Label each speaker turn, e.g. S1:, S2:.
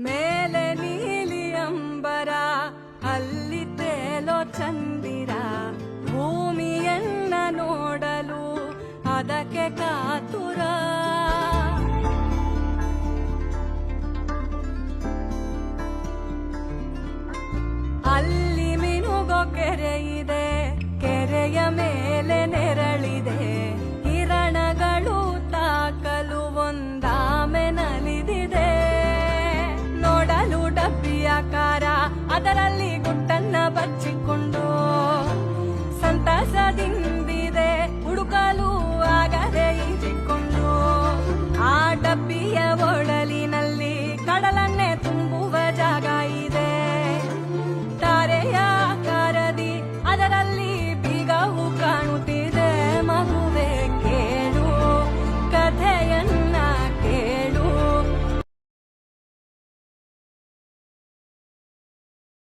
S1: ಮೇಲೆ ನೀಲಿ ಅಂಬರ ಅಲ್ಲಿ ತೇಲೋ ಚಂದಿರ ಭೂಮಿಯನ್ನ ನೋಡಲು ಅದಕ್ಕೆ ಕಾತುರ ಅಲ್ಲಿ ಮಿನುಗೋ ಕೆರೆ ಇದೆ ಕೆರೆಯ ಮೇಲೆ ನೆರಳಿದೆ ಕಿರಣಗಳು ತಾಕಲು ಒಂದಾಮೆ ನಲಿದಿದೆ ನೋಡಲು ಡಬ್ಬಿಯಾಕಾರ ಅದರಲ್ಲಿ